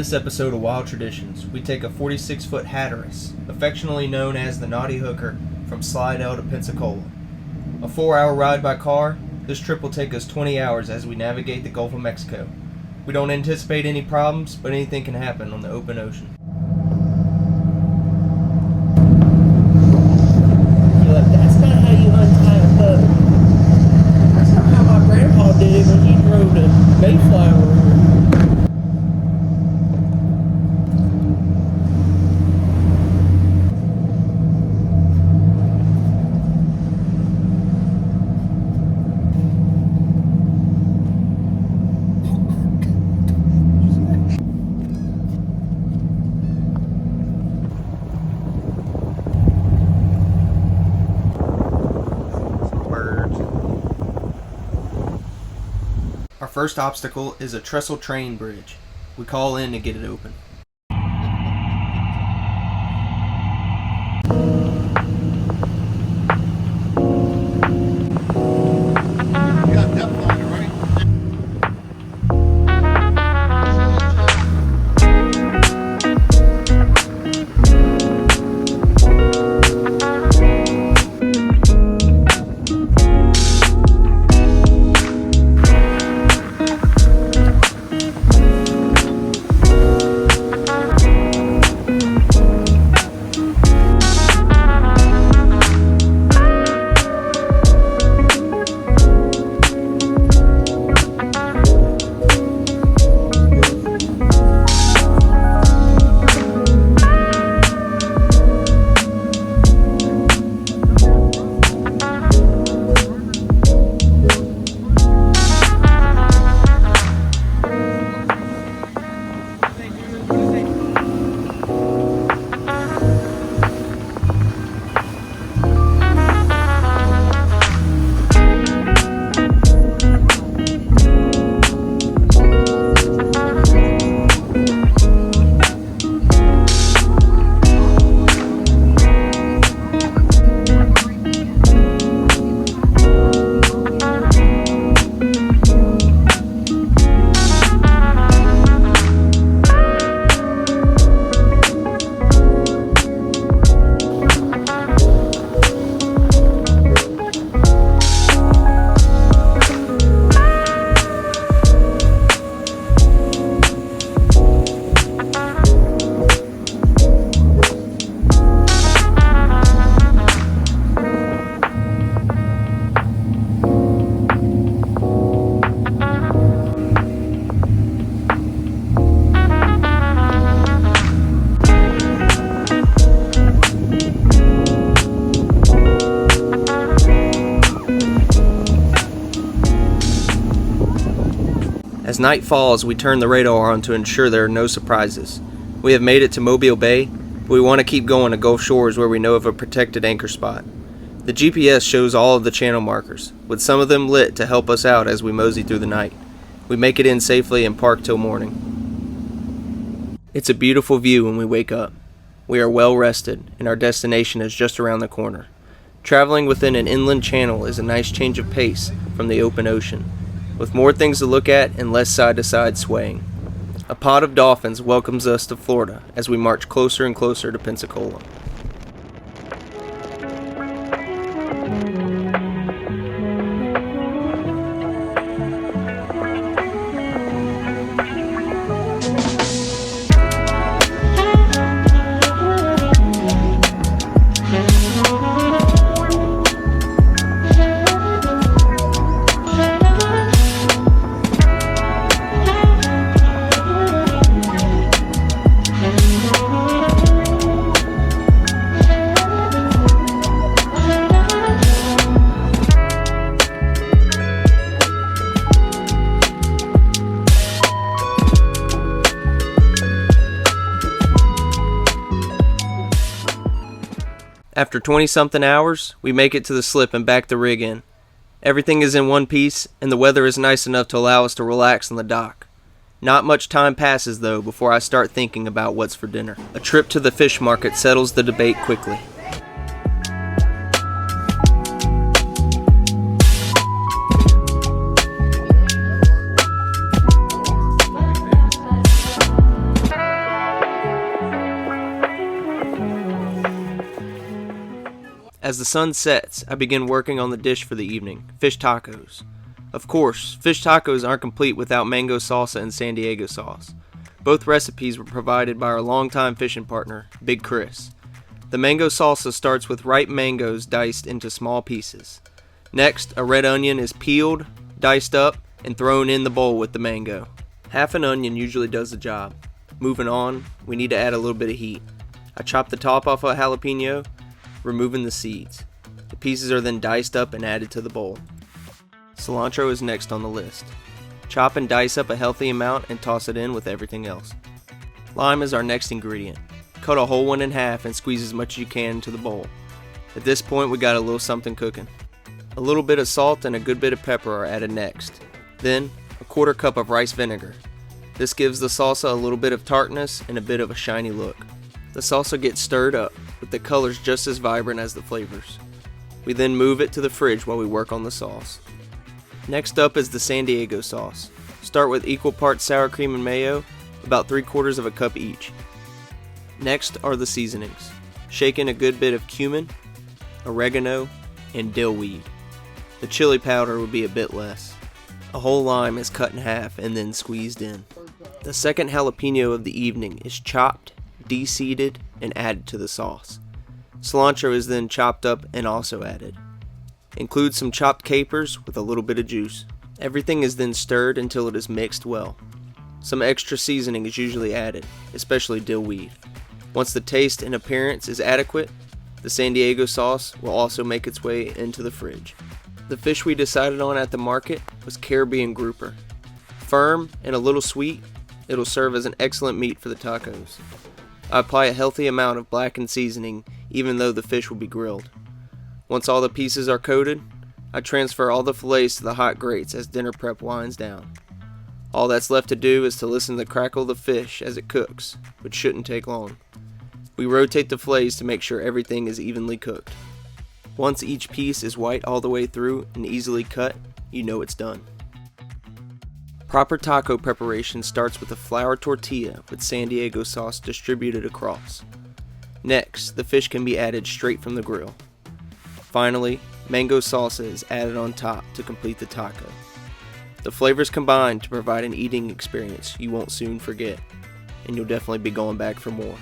this episode of Wild Traditions, we take a 46-foot Hatteras, affectionately known as the Naughty Hooker, from Slidell to Pensacola. A 4-hour ride by car, this trip will take us 20 hours as we navigate the Gulf of Mexico. We don't anticipate any problems, but anything can happen on the open ocean. You're like, that's not how you untie a boat. That's not how my grandpa did it when he drove the Mayflower River. Our first obstacle is a trestle train bridge. We call in to get it open. As night falls, we turn the radar on to ensure there are no surprises. We have made it to Mobile Bay, but we want to keep going to Gulf Shores where we know of a protected anchor spot. The GPS shows all of the channel markers, with some of them lit to help us out as we mosey through the night. We make it in safely and park till morning. It's a beautiful view when we wake up. We are well rested, and our destination is just around the corner. Traveling within an inland channel is a nice change of pace from the open ocean, with more things to look at and less side-to-side swaying. A pod of dolphins welcomes us to Florida as we march closer and closer to Pensacola. After 20-something hours, we make it to the slip and back the rig in. Everything is in one piece, and the weather is nice enough to allow us to relax on the dock. Not much time passes, though, before I start thinking about what's for dinner. A trip to the fish market settles the debate quickly. As the sun sets, I begin working on the dish for the evening, fish tacos. Of course, fish tacos aren't complete without mango salsa and San Diego sauce. Both recipes were provided by our longtime fishing partner, Big Chris. The mango salsa starts with ripe mangoes diced into small pieces. Next, a red onion is peeled, diced up, and thrown in the bowl with the mango. Half an onion usually does the job. Moving on, we need to add a little bit of heat. I chop the top off a jalapeno, removing the seeds. The pieces are then diced up and added to the bowl. Cilantro is next on the list. Chop and dice up a healthy amount and toss it in with everything else. Lime is our next ingredient. Cut a whole one in half and squeeze as much as you can into the bowl. At this point, we got a little something cooking. A little bit of salt and a good bit of pepper are added next. Then, a 1/4 cup of rice vinegar. This gives the salsa a little bit of tartness and a bit of a shiny look. The salsa gets stirred up, with the colors just as vibrant as the flavors. We then move it to the fridge while we work on the sauce. Next up is the San Diego sauce. Start with equal parts sour cream and mayo, about 3/4 of a cup each. Next are the seasonings. Shake in a good bit of cumin, oregano, and dill weed. The chili powder would be a bit less. A whole lime is cut in half and then squeezed in. The second jalapeno of the evening is chopped, de-seeded, and added to the sauce. Cilantro is then chopped up and also added. Include some chopped capers with a little bit of juice. Everything is then stirred until it is mixed well. Some extra seasoning is usually added, especially dill weed. Once the taste and appearance is adequate, the San Diego sauce will also make its way into the fridge. The fish we decided on at the market was Caribbean grouper. Firm and a little sweet, it'll serve as an excellent meat for the tacos. I apply a healthy amount of blackened seasoning even though the fish will be grilled. Once all the pieces are coated, I transfer all the fillets to the hot grates as dinner prep winds down. All that's left to do is to listen to the crackle of the fish as it cooks, which shouldn't take long. We rotate the fillets to make sure everything is evenly cooked. Once each piece is white all the way through and easily cut, you know it's done. Proper taco preparation starts with a flour tortilla with San Diego sauce distributed across. Next, the fish can be added straight from the grill. Finally, mango salsa is added on top to complete the taco. The flavors combine to provide an eating experience you won't soon forget, and you'll definitely be going back for more.